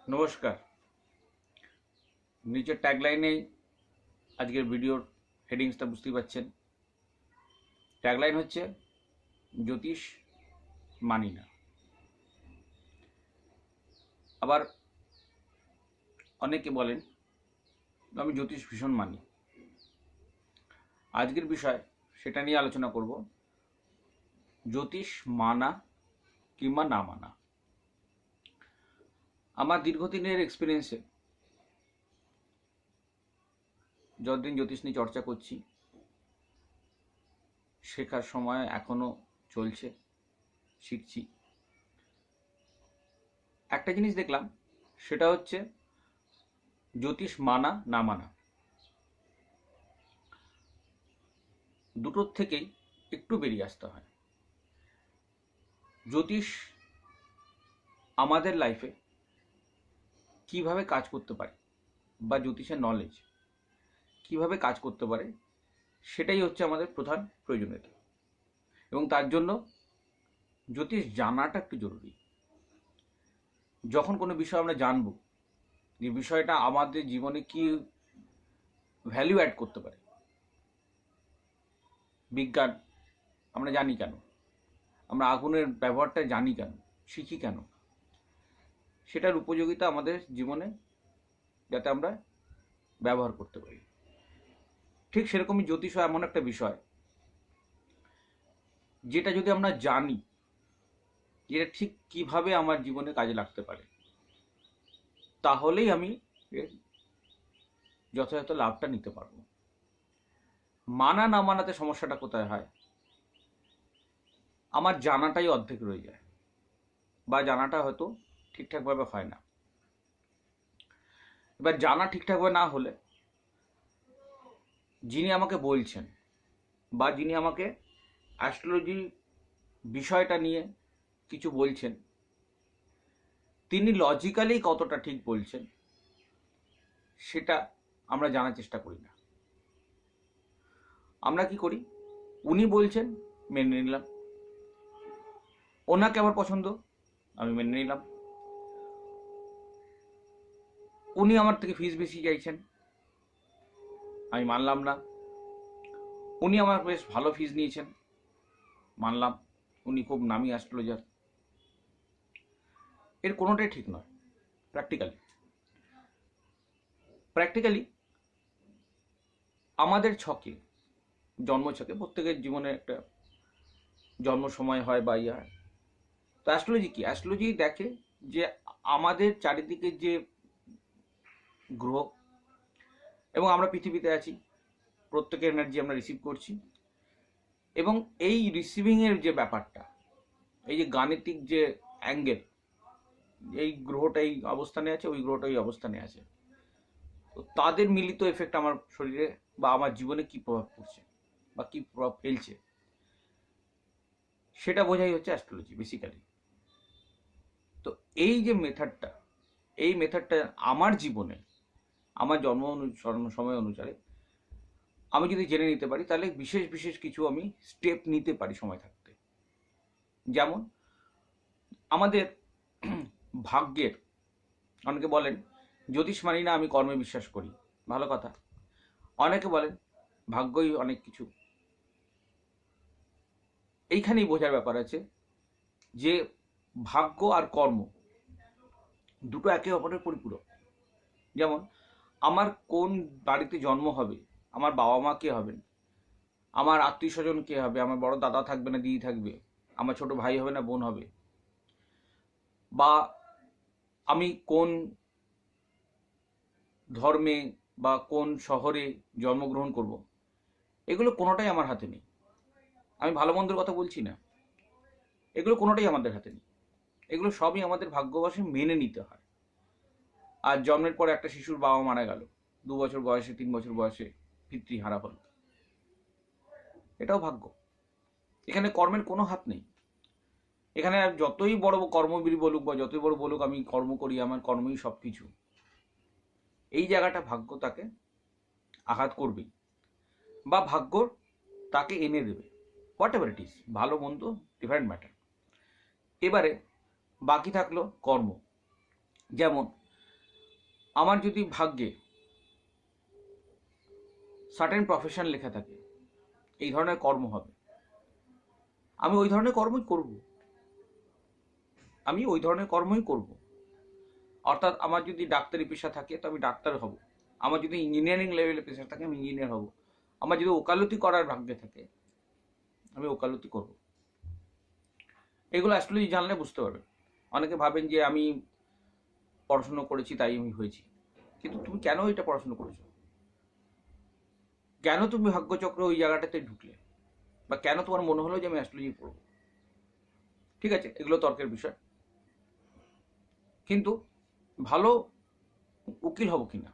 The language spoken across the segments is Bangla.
নমস্কার। নিচের ট্যাগলাইনেই আজকের ভিডিওর হেডিংসটা বুঝতেই পারছেন। ট্যাগলাইন হচ্ছে জ্যোতিষ মানি না। আবার অনেকে বলেন আমি জ্যোতিষ ভীষণ মানি। আজকের বিষয় সেটা নিয়ে আলোচনা করব, জ্যোতিষ মানা কিংবা না মানা। আমার দীর্ঘদিনের এক্সপিরিয়েন্সে যতদিন জ্যোতিষ নিয়ে চর্চা করছি, শেখার সময় এখনো চলছে, শিখছি। একটা জিনিস দেখলাম, সেটা হচ্ছে জ্যোতিষ মানা না মানা দুটোর থেকেই একটু বেরিয়ে আসতে হয়। জ্যোতিষ আমাদের লাইফে কিভাবে কাজ করতে পারে বা জ্যোতিষের নলেজ কিভাবে কাজ করতে পারে, সেটাই হচ্ছে আমাদের প্রধান প্রয়োজনীয়তা। এবং তার জন্য জ্যোতিষ জানাটা একটু জরুরি। যখন কোনো বিষয় আমরা জানব, যে বিষয়টা আমাদের জীবনে কি ভ্যালু অ্যাড করতে পারে। বিজ্ঞান আমরা জানি কেন, আমরা আগুনের ব্যবহারটা জানি কেন, শিখি কেন, সেটার উপযোগিতা আমাদের জীবনে যাতে আমরা ব্যবহার করতে পারি। ঠিক সেরকমই জ্যোতিষ এমন একটা বিষয় যেটা যদি আমরা জানি যেটা ঠিক কিভাবে আমার জীবনে কাজে লাগতে পারে, তাহলেই আমি এর যথাযথ লাভটা নিতে পারবো। মানা না মানাতে সমস্যাটা কোথায় হয়? আমার জানাটাই অর্ধেক রয়ে যায়, বা জানাটা হয়তো ঠিকঠাকভাবে হয় না। এবার জানা ঠিকঠাকভাবে না হলে যিনি আমাকে বলছেন বা যিনি আমাকে অ্যাস্ট্রোলজি বিষয়টা নিয়ে কিছু বলছেন, তিনি লজিক্যালি কতটা ঠিক বলছেন সেটা আমরা জানার চেষ্টা করি না। আমরা কি করি, উনি বলছেন মেনে নিলাম, ওনাকে আমার পছন্দ আমি মেনে নিলাম, উনি আমার থেকে ফিস বেশি চাইছেন আমি মানলাম না, উনি আমার বেশ ভালো ফিস নিয়েছেন মানলাম, উনি খুব নামি অ্যাস্ট্রোলজার। এর কোনোটাই ঠিক নয়। প্র্যাকটিক্যালি আমাদের ছকে, জন্ম ছকে, প্রত্যেকের জীবনে একটা জন্ম সময় হয় বা ইয়ে হয়। তো অ্যাস্ট্রোলজি কি? অ্যাস্ট্রোলজি দেখে যে আমাদের চারিদিকে যে গ্রহ এবং আমরা পৃথিবীতে আছি, প্রত্যেকের এনার্জি আমরা রিসিভ করছি, এবং এই রিসিভিংয়ের যে ব্যাপারটা, এই যে গাণিতিক যে অ্যাঙ্গেল, এই গ্রহটা এই অবস্থানে আছে, ওই গ্রহটা ওই অবস্থানে আছে, তো তাদের মিলিত এফেক্ট আমার শরীরে বা আমার জীবনে কি প্রভাব পড়ছে বা কি প্রভাব ফেলছে, সেটা বোঝাই হচ্ছে অ্যাস্ট্রোলজি বেসিক্যালি। তো এই যে মেথডটা, এই মেথডটা আমার জীবনে আমার জন্ম সময় অনুসারে আমি যদি জেনে নিতে পারি, তাহলে বিশেষ বিশেষ কিছু আমি স্টেপ নিতে পারি সময় থাকতে। যেমন আমাদের ভাগ্যের, অনেকে বলেন জ্যোতিষ মানি না, আমি কর্মে বিশ্বাস করি। ভালো কথা। অনেকে বলেন ভাগ্যই অনেক কিছু। এইখানেই বোঝার ব্যাপার আছে যে ভাগ্য আর কর্ম দুটো একে অপরের পরিপূরক। যেমন আমার কোন বাড়িতে জন্ম হবে, আমার বাবা মা কে হবেন, আমার আত্মীয় স্বজন কে হবে, আমার বড় দাদা থাকবে না দিদি থাকবে, আমার ছোট ভাই হবে না বোন হবে, বা আমি কোন ধর্মে বা কোন শহরে জন্মগ্রহণ করব, এগুলো কোনোটাই আমার হাতে নেই। আমি ভালো মন্দের কথা বলছি না, এগুলো কোনোটাই আমাদের হাতে নেই। এগুলো সবই আমাদের ভাগ্যবশে মেনে নিতে হয়। আর জন্মের পর একটা শিশুর বাবা মারা গেল, 2 বছর বয়সে 3 বছর বয়সে পিতৃহারা হল, এটাও ভাগ্য। এখানে কর্মের কোনো হাত নেই। এখানে যতই বড় কর্মবীর বলুক বা যতই বড় বলুক আমি কর্ম করি, আমার কর্মই সব কিছু, এই জায়গাটা ভাগ্য তাকে আঘাত করবেই, বা ভাগ্য তাকে এনে দেবে, হোয়াট এভার ইট ইজ, ভালো মন্দ ডিফারেন্ট ম্যাটার। এবারে বাকি থাকলো কর্ম। যেমন আমার যদি ভাগ্যে সার্টেন প্রফেশন লেখা থাকে, এই ধরনের কর্ম হবে, আমি ওই ধরনের কর্মই করব। অর্থাৎ আমার যদি ডাক্তারি পেশা থাকে তো আমি ডাক্তার হব, আমার যদি ইঞ্জিনিয়ারিং লেভেলের পেশা থাকে আমি ইঞ্জিনিয়ার হব, আমার যদি ওকালতি করার ভাগ্যে থাকে আমি ওকালতি করব। এগুলো অ্যাস্ট্রোলজি জানলে বুঝতে পারবেন। অনেকে ভাবেন যে আমি পড়াশুনো করেছি তাই আমি হয়েছি, কিন্তু তুমি কেন এটা পড়াশুনো করেছো, কেন তুমি ভাগ্যচক্র ওই জায়গাটাতে ঢুকলে, বা কেন তোমার মনে হলো যে আমি অ্যাস্ট্রোলজি পড়ব? ঠিক আছে, এগুলো তর্কের বিষয়, কিন্তু ভালো উকিল হব কিনা,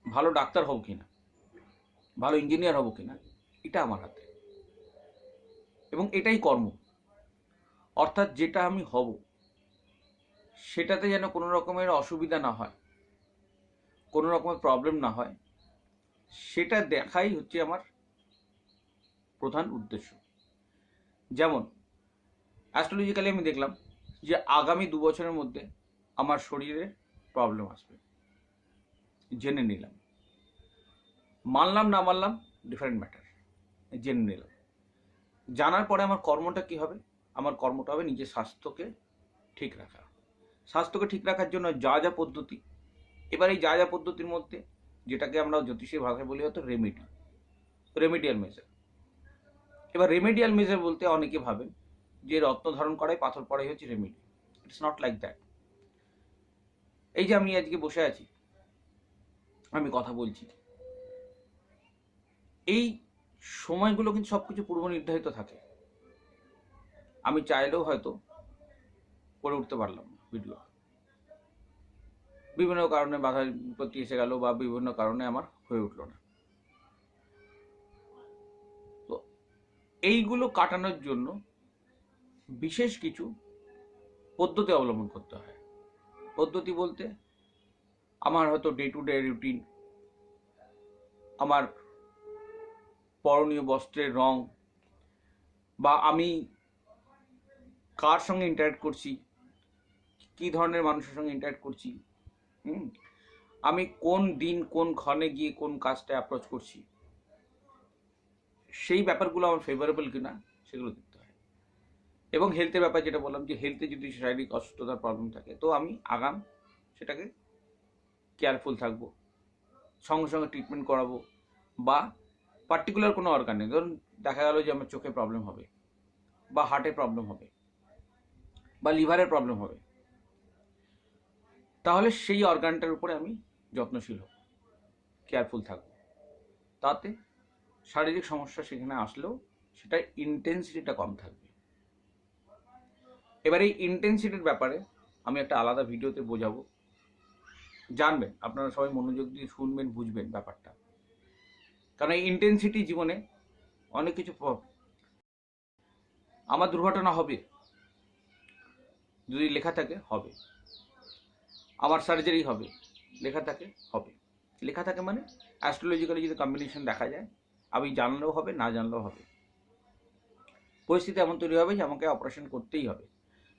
ভালো ডাক্তার হব কিনা, ভালো ইঞ্জিনিয়ার হব কিনা, এটা আমার হাতে। এবং এটাই কর্ম। অর্থাৎ যেটা আমি হব সেটাতে যেন কোনো রকমের অসুবিধা না হয়, কোনো রকমের প্রবলেম না হয়, সেটা দেখাই হচ্ছে আমার প্রধান উদ্দেশ্য। যেমন অ্যাস্ট্রোলজিক্যালি আমি দেখলাম যে আগামী 2 বছরের মধ্যে আমার শরীরে প্রবলেম আসবে, জেনে নিলাম। মানলাম না মানলাম ডিফারেন্ট ম্যাটার, জেনে নিলাম। জানার পরে আমার কর্মটা কি হবে? আমার কর্মটা হবে নিজের স্বাস্থ্যকে ঠিক রাখা। স্বাস্থ্যকে ঠিক রাখার জন্য যা যা পদ্ধতি, এবার এই যা যা পদ্ধতির মধ্যে যেটাকে আমরা জ্যোতিষের ভাষায় বলি হয়তো রেমেডিয়াল মেজার। এবার রেমেডিয়াল মেজার বলতে অনেকে ভাবেন যে রত্ন ধারণ করাই পাথর পড়াই হচ্ছে remedy. It's not like that. এই যে আমি আজকে বসে আছি, আমি কথা বলছি, এই সময়গুলো কিন্তু সবকিছু পূর্ব নির্ধারিত থাকে। আমি চাইলেও হয়তো করে উঠতে পারলাম না ভিডিও, বিভিন্ন কারণে বাধা বিপত্তি এসে গেল, বা বিভিন্ন কারণে আমার হয়ে উঠলো না। তো এইগুলো কাটানোর জন্য বিশেষ কিছু পদ্ধতি অবলম্বন করতে হয়। পদ্ধতি বলতে আমার হয়তো ডে টু ডে রুটিন, আমার পরনীয় বস্ত্রের রং, বা আমি কার সঙ্গে ইন্টারেক্ট করছি, কি ধরনের মানুষের সঙ্গে ইন্টারেক্ট করছি, আমি কোন দিন কোন ক্ষণে গিয়ে কোন কাজটা অ্যাপ্রোচ করছি, সেই ব্যাপারগুলো আমার ফেভারেবল কিনা সেগুলো দেখতে হয়। এবং হেলথের ব্যাপার যেটা বললাম, যে হেলথে যদি শারীরিক অসুস্থতার প্রবলেম থাকে তো আমি আগাম সেটাকে কেয়ারফুল থাকবো, সঙ্গে সঙ্গে ট্রিটমেন্ট করাবো। বা পার্টিকুলার কোনো অর্গানে, ধরুন দেখা গেল যে আমার চোখে প্রবলেম হবে, বা হার্টে প্রবলেম হবে, বা লিভারের প্রবলেম হবে, তাহলে সেই অর্গানটার উপরে আমি যত্নশীল হব, কেয়ারফুল থাকব। তাতে শারীরিক সমস্যা সেখানে আসলেও সেটা ইন্টেন্সিটিটা কম থাকবে। এবার এই ইন্টেন্সিটির ব্যাপারে আমি একটা আলাদা ভিডিওতে বোঝাবো, জানবেন, আপনারা সবাই মনোযোগ দিয়ে শুনবেন, বুঝবেন ব্যাপারটা। কারণ এই ইন্টেন্সিটি জীবনে অনেক কিছু, আমার দুর্ঘটনা হবে যদি লেখা থাকে হবে, আমার সার্জারি হবে লেখা থাকে হবে। লেখা থাকে মানে অ্যাস্ট্রোলজিক্যালি যদি কম্বিনেশন দেখা যায়, আমি জানলেও হবে, না জানলেও হবে। পরিস্থিতি এমন তৈরি হবে যে আমাকে অপারেশন করতেই হবে,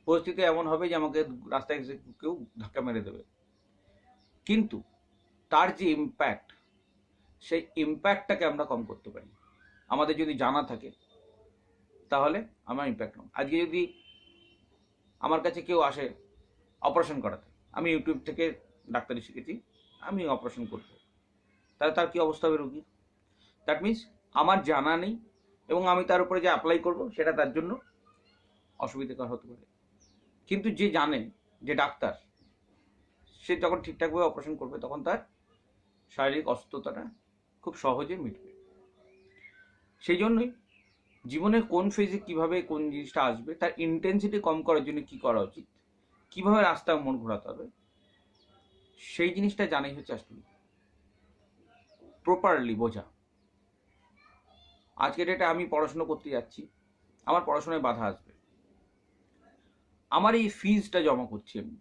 পরিস্থিতি এমন হবে যে আমাকে রাস্তায় কেউ ধাক্কা মেরে দেবে, কিন্তু তার যে ইম্প্যাক্ট, সেই ইম্প্যাক্টটাকে আমরা কম করতে পারি আমাদের যদি জানা থাকে, তাহলে আমার ইম্প্যাক্ট কম। আজকে যদি আমার কাছে কেউ আসে অপারেশন করাতে, আমি ইউটিউব থেকে ডাক্তারি শিখেছি, আমি অপারেশন করব, তাহলে তার কী অবস্থা হবে রোগীর? দ্যাট মিনস আমার জানা নেই, এবং আমি তার উপরে যে অ্যাপ্লাই করব সেটা তার জন্য অসুবিধাকর হতে পারে। কিন্তু যে জানে, যে ডাক্তার, সে যখন ঠিকঠাকভাবে অপারেশন করবে তখন তার শারীরিক অসুস্থতাটা খুব সহজে মিটবে। সেই জন্যই জীবনের কোন ফেজে কীভাবে কোন জিনিসটা আসবে, তার ইন্টেন্সিটি কম করার জন্য কী করা উচিত, কীভাবে রাস্তায় মন ঘোরাতে হবে, সেই জিনিসটা জানাই হচ্ছে অ্যাস্ট্রোলজি। প্রপারলি বোঝা। আজকে ডেটে আমি পড়াশুনো করতে যাচ্ছি, আমার পড়াশোনায় বাধা আসবে, আমার এই ফিজটা জমা করছি আমি,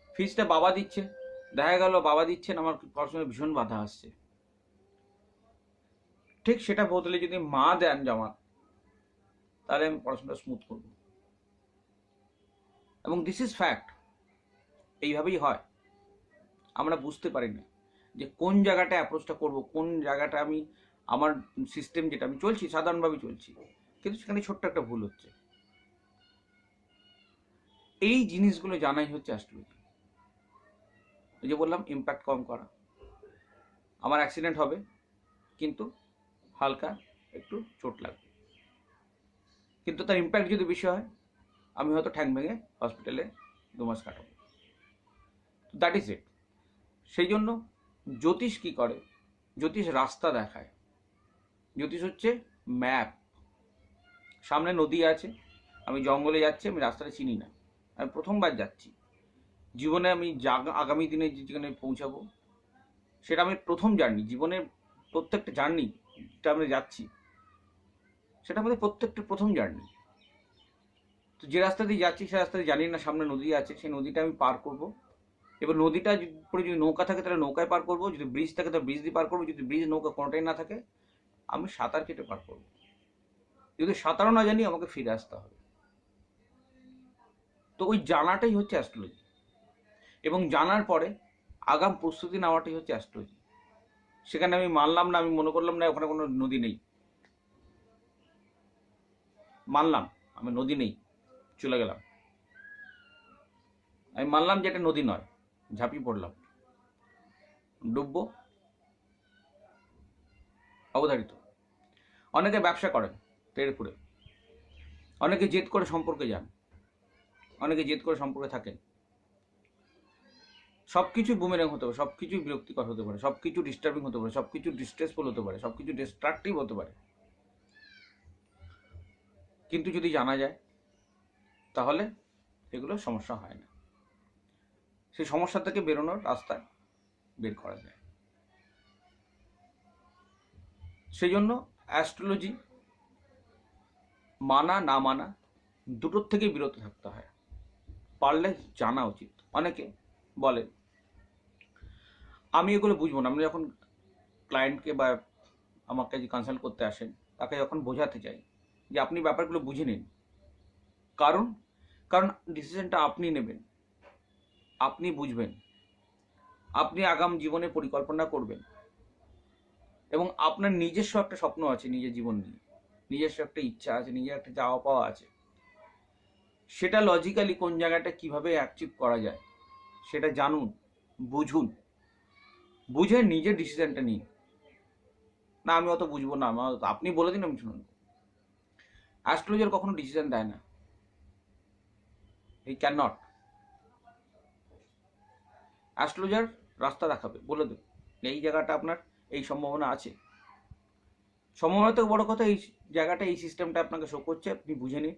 ফিজটা বাবা দিচ্ছে, দেখা গেল বাবা দিচ্ছেন, আমার পড়াশোনায় ভীষণ বাধা আসছে। ঠিক সেটা বদলে যদি মা দেন জমা, তাহলে আমি পড়াশোনাটা স্মুথ করব। এবং দিস ইজ ফ্যাক্ট, এইভাবেই হয়। আমরা বুঝতে পারি না যে কোন জায়গাটা অ্যাপ্রোচটা করব, কোন জায়গাটা আমি আমার সিস্টেম যেটা আমি চলছি সাধারণভাবে চলছি, কিন্তু সেখানে ছোট্ট একটা ভুল হচ্ছে। এই জিনিসগুলো জানাই হচ্ছে অ্যাস্ট্রোলজি। ওই যে বললাম ইম্প্যাক্ট কম করা। আমার অ্যাক্সিডেন্ট হবে কিন্তু হালকা একটু চোট লাগবে, কিন্তু তার ইম্প্যাক্ট যদি বেশি হয় আমি হয়তো ঠ্যাং ভেঙে হসপিটালে 2 মাস কাটাবো। That is it. সেই জন্য জ্যোতিষ কি করে? জ্যোতিষ রাস্তা দেখায়। জ্যোতিষ হচ্ছে ম্যাপ। সামনে নদী আছে, আমি জঙ্গলে যাচ্ছি, আমি রাস্তাটা চিনি না, আমি প্রথমবার যাচ্ছি জীবনে, আমি আগামী দিনে যেখানে পৌঁছাবো সেটা আমি প্রথম জার্নি। জীবনের প্রত্যেকটা জার্নি যেটা আমরা যাচ্ছি সেটা আমাদের প্রত্যেকটা প্রথম জার্নি। তো যে রাস্তা দিয়ে যাচ্ছি সে রাস্তা দিয়ে জানি না সামনে নদী আছে, সেই নদীটা আমি পার করব। এবার নদীটা পরে যদি নৌকা থাকে তাহলে নৌকায় পার করবো, যদি ব্রিজ থাকে তাহলে ব্রিজ দিয়ে পার করবো, যদি ব্রিজ নৌকা কোনোটাই না থাকে আমি সাঁতার কেটে পার করবো। যদি সাঁতারও না জানি আমাকে ফিরে আসতে হবে। তো ওই জানাটাই হচ্ছে অ্যাস্ট্রোলজি, এবং জানার পরে আগাম প্রস্তুতি নেওয়াটাই হচ্ছে অ্যাস্ট্রোলজি। সেখানে আমি মানলাম না, আমি মনে করলাম না ওখানে কোনো নদী নেই, মানলাম আমি নদী নেই, চলে গেলাম, আমি মানলাম যে এটা নদী নয়, ঝাঁপিয়ে পড়লাম, ডুববো, অবধারিত। অনেকে ব্যবসা করেন তেড়ে ফুড়ে, অনেকে জেদ করে সম্পর্কে যান, অনেকে জেদ করে সম্পর্কে থাকেন। সব কিছুই বুমেরাং হতে পারে, সব কিছুই বিরক্তিকর হতে পারে, সব কিছু ডিস্টার্বিং হতে পারে, সব কিছু ডিস্ট্রেসফুল হতে পারে, সব কিছু ডিস্ট্রাকটিভ হতে পারে, কিন্তু যদি জানা যায় তাহলে এগুলো সমস্যা হয় না। সেই সমস্যা থেকে বেরোনোর রাস্তা বের করা যায়। সেই জন্য অ্যাস্ট্রোলজি মানা না মানা দুটোর থেকেই বিরত থাকতে হয়, পারলে জানা উচিত। অনেকে বলে আমি এগুলো বুঝবো না। আমি যখন ক্লায়েন্টকে বা আমাকে যে কনসাল্ট করতে আসেন তাকে যখন বোঝাতে চাই যে আপনি ব্যাপারগুলো বুঝে নিন, কারণ কারণ ডিসিশনটা আপনি নেবেন, আপনি বুঝবেন, আপনি আগাম জীবনে পরিকল্পনা করবেন, এবং আপনার নিজস্ব একটা স্বপ্ন আছে নিজের জীবন নিয়ে, নিজস্ব একটা ইচ্ছা আছে, নিজের একটা চাওয়া পাওয়া আছে, সেটা লজিক্যালি কোন জায়গাটা কিভাবে অ্যাচিভ করা যায় সেটা জানুন, বুঝুন, বুঝে নিজের ডিসিশনটা নিন। না আমি অত বুঝবো না, আপনি বলে দিন আমি শুনুন। অ্যাস্ট্রোলজার কখনো ডিসিশন দেয় না, হি ক্যান নট। অ্যাস্ট্রোলজার রাস্তা দেখাবে, বলে দেবে এই জায়গাটা আপনার এই সম্ভাবনা আছে। সম্ভাবনা থেকে বড় কথা এই জায়গাটা, এই সিস্টেমটা আপনাকে শো করছে, আপনি বুঝে নিন।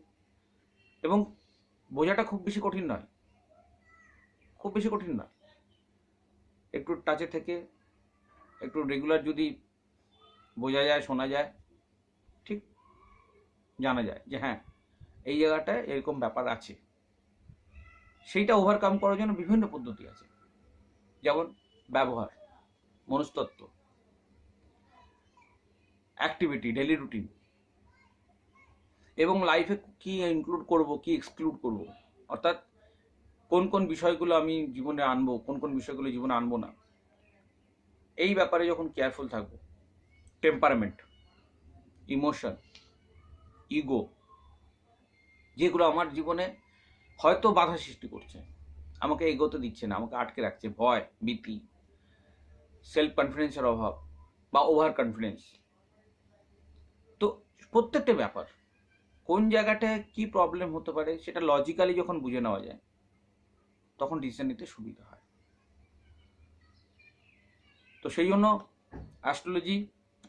এবং বোঝাটা খুব বেশি কঠিন নয়, খুব বেশি কঠিন নয়। একটু টাচে থেকে একটু রেগুলার যদি বোঝা যায়, শোনা যায়, ঠিক জানা যায় যে হ্যাঁ এই জায়গাটায় এরকম ব্যাপার আছে। সেইটা ওভারকাম করার জন্য বিভিন্ন পদ্ধতি আছে, যেমন ব্যবহার, মনস্তত্ত্ব, অ্যাক্টিভিটি, ডেলি রুটিন, এবং লাইফে কি ইনক্লুড করব, কি এক্সক্লুড করব, অর্থাৎ কোন কোন বিষয়গুলো আমি জীবনে আনবো, কোন কোন বিষয়গুলো জীবনে আনবো না, এই ব্যাপারে যখন কেয়ারফুল থাকবো। টেম্পারমেন্ট, ইমোশন, ইগো, যেগুলো আমার জীবনে হয়তো বাধা সৃষ্টি করছে, আমাকে এগোতে দিচ্ছে না, আমাকে আটকে রাখছে, ভয়, ভীতি, সেলফ কনফিডেন্সের অভাব বা ওভার কনফিডেন্স। তো প্রত্যেকটা ব্যাপার কোন জায়গাটায় কি প্রবলেম হতে পারে সেটা লজিক্যালি যখন বুঝে নেওয়া যায় তখন ডিসিশন নিতে সুবিধা হয়। তো সেই জন্য অ্যাস্ট্রোলজি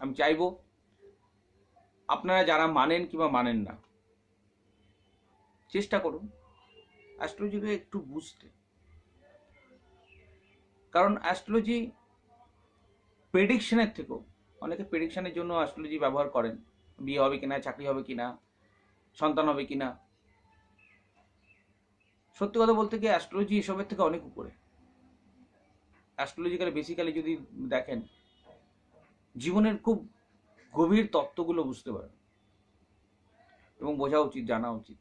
আমি চাইবো আপনারা যারা মানেন কিংবা মানেন না, চেষ্টা করুন অ্যাস্ট্রোলজিকে একটু বুঝতে। কারণ অ্যাস্ট্রোলজি প্রেডিকশনের থেকেও, অনেকে প্রেডিকশনের জন্য অ্যাস্ট্রোলজি ব্যবহার করেন, বিয়ে হবে কিনা, চাকরি হবে কিনা, সন্তান হবে কিনা। সত্যি কথা বলতে গিয়ে অ্যাস্ট্রোলজি এসবের থেকে অনেক উপরে। অ্যাস্ট্রোলজিক্যালি বেসিক্যালি যদি দেখেন, জীবনের খুব গভীর তত্ত্বগুলো বুঝতে পারেন, এবং বোঝা উচিত, জানা উচিত।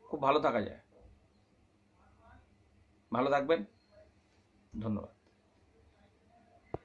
খুব ভালো থাকা যায়। ভালো থাকবেন, ধন্যবাদ।